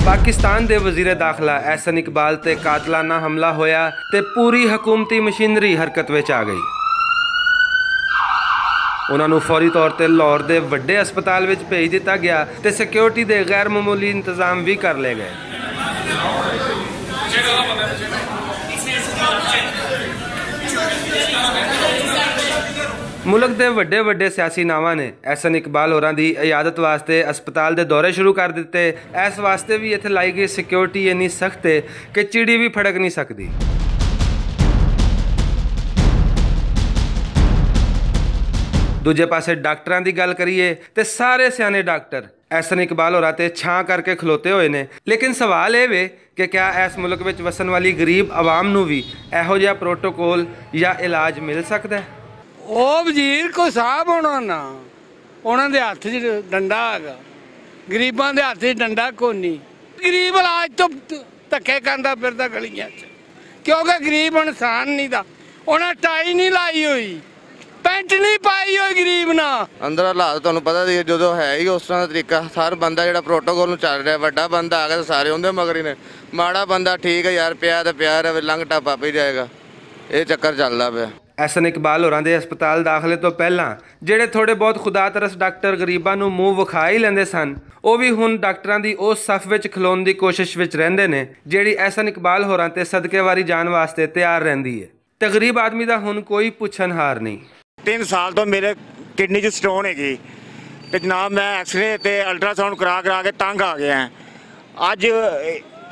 पाकिस्तान के वजीर दाखिला एहसन इकबाल ते कातलाना हमला होया ते पूरी हुकूमती मशीनरी हरकत विच आ गई। उन्होंने फौरी तौर पर लाहौर के वड्डे अस्पताल में भेज दिता गया ते सिक्योरिटी के गैर मामूली इंतजाम भी कर ले गए। मुल्क के वड्डे वड्डे सियासी नावां ने एहसन इकबाल होरां दी इयादत वास्ते अस्पताल के दौरे शुरू कर दिते। इस वास्ते भी इत्थे लाई गई सिक्योरिटी इन्नी सख्त है कि चिड़ी भी फड़क नहीं सकती। दूजे पासे डॉक्टरां दी गल करिए तो सारे सियाने डॉक्टर एहसन इकबाल होरां ते छां करके खलोते हुए ने। लेकिन सवाल ये वे कि क्या इस मुल्क में वसन वाली गरीब आवाम नूं भी इहो जिहा प्रोटोकोल या इलाज मिल सकता है? ਉਹ ਵਜ਼ੀਰ ਕੋ ਸਾਹਿਬ ਹੋਣਾ ਨਾ, ਉਹਨਾਂ ਦੇ ਹੱਥ 'ਚ ਡੰਡਾ ਹੈਗਾ, ਗਰੀਬਾਂ ਦੇ ਹੱਥ 'ਚ ਡੰਡਾ ਕੋਈ ਨਹੀਂ। ਗਰੀਬ ਇਲਾਜ ਤੋਂ ਧੱਕੇ ਖਾਂਦਾ ਫਿਰਦਾ ਗਲੀਆਂ 'ਚ, ਕਿਉਂਕਿ ਗਰੀਬ ਇਨਸਾਨ ਨਹੀਂ ਦਾ। ਉਹਨਾਂ ਟਾਈ ਨਹੀਂ ਲਾਈ ਹੋਈ, ਪੈਂਟ ਨਹੀਂ ਪਾਈ ਹੋਈ ਗਰੀਬ ਨਾਲ। ਅੰਦਰ ਹਾਲਾਤ ਤੁਹਾਨੂੰ ਪਤਾ ਸੀ ਜਦੋਂ ਹੈ ਹੀ ਉਸ ਤਰ੍ਹਾਂ ਦਾ ਤਰੀਕਾ। ਹਰ ਬੰਦਾ ਜਿਹੜਾ ਪ੍ਰੋਟੋਕੋਲ ਨੂੰ ਚੱਲ ਰਿਹਾ, ਵੱਡਾ ਬੰਦਾ ਆ ਗਿਆ ਤਾਂ ਸਾਰੇ ਉਹਦੇ ਮਗਰ ਹੀ ਨੇ। ਮਾੜਾ ਬੰਦਾ ਠੀਕ ਹੈ ਯਾਰ, ਪਿਆ ਤਾਂ ਪਿਆ ਰਹੇ, ਲੰਘ ਟੱਪ ਆਪੇ ਜਾਏਗਾ। ਇਹ ਚੱਕਰ ਚੱਲਦਾ ਪਿਆ। एहसन इकबाल होरां दे अस्पताल दाखिले तो पहला ਜਿਹੜੇ थोड़े बहुत खुदा तरस डॉक्टर गरीबां नूं मूँह विखा ही लैंदे सन, ਉਹ भी हुण डॉक्टरां दी उस सफ विच खलोण दी कोशिश विच रहिंदे ने ਜਿਹੜੀ एहसन इकबाल होरां ते सदके वारी जान वास्ते तैयार रहिंदी है। ते गरीब आदमी दा हुण कोई पुछनहार नहीं। 3 साल तो मेरे किडनी 'ਚ स्टोन हैगी ਤੇ जनाब मैं एक्सरे ਤੇ अल्ट्रासाउंड करा के तंग आ गया। ਅੱਜ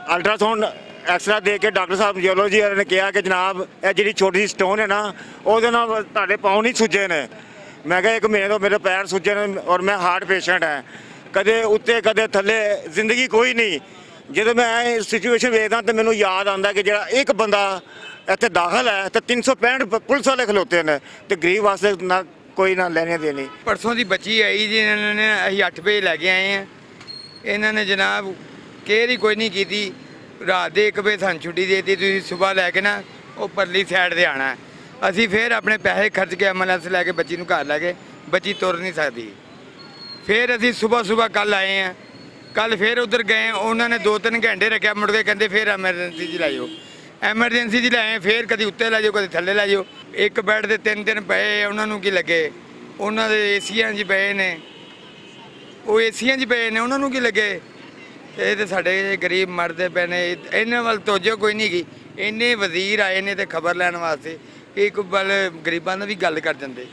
अल्ट्रासाउंड एक्सरा दे के डॉक्टर साहब जियोलॉजी ने कहा कि जनाब ये जी छोटी सी स्टोन है ना, वो ताड़े पाँव नहीं सुजे ने। मैं क्या 1 महीने तो मेरे पैर सुजे ने और मैं हार्ट पेशेंट है, कदे उत्ते कदे थले जिंदगी कोई नहीं। जो मैं सिचुएशन वेखदा तो मैनू याद आता कि जो एक बंदा इत्थे दाखिल है तो 365 पुलिस वाले खलोते हैं तो गरीब वास्ते ना कोई ना लेने देनी। परसों की बच्ची आई जी, इन्होंने अं 8 बजे लैके आए हैं। इन्होंने जनाब केयर ही कोई नहीं की। रात के 1 बजे सानू छुट्टी देती, तुसीं सुबह लैके ना वो परली साइड से आना। असी फिर अपने पैसे खर्च के एम्बुलेंस लैके बच्ची नूं घर लैके, बच्ची तुर नहीं सकती। फिर असी सुबह कल आए हैं। कल फिर उधर गए, उन्होंने 2-3 घंटे रखा, मुड़ के कहते फिर एमरजेंसी च लै जाओ। एमरजेंसी च लाए, फिर कभी उत्ते लै जाओ, कभी थल्ले लै जाओ। एक बैड से 3 दिन पे, उन्होंने की लगे, उन्होंने एसियां च पे ने, वो एसियां च पे ने, उन्होंने की लगे। ये तो साढ़े गरीब मरते पे ने, इन्होंने वाल तोजो कोई नहीं की। इन्ने वजीर आए ने तो खबर लैन वास्ते एक बल गरीबों की भी गल कर देंगे।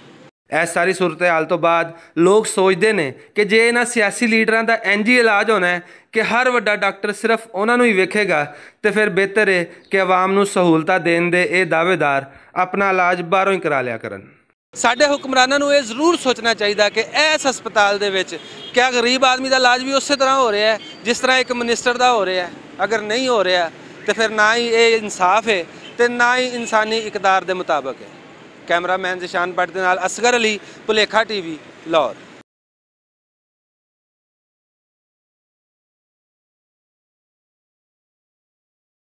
इस सारी सूरत हाल तो बाद लोग सोचते हैं कि जे इन्हां सियासी लीडरां दा इंज ही इलाज होना है कि हर वड्डा डॉक्टर सिर्फ उन्होंने ही वेखेगा, तो फिर बेहतर है कि आवाम नूं सहूलतां देण दे ये दावेदार अपना इलाज बाहरों ही करा लिया करन। साडे हुक्मरानां नूं ये जरूर सोचना चाहिए कि इस हस्पताल दे विच क्या गरीब आदमी का इलाज भी उस तरह हो रहा है जिस तरह एक मिनिस्टर का हो रहा है? अगर नहीं हो रहा तो फिर ना ही ये इंसाफ है तो ना ही इंसानी इकदार के मुताबिक है। कैमरामैन जिशान भट्ट दे नाल असगर अली, भुलेखा TV, लाहौर।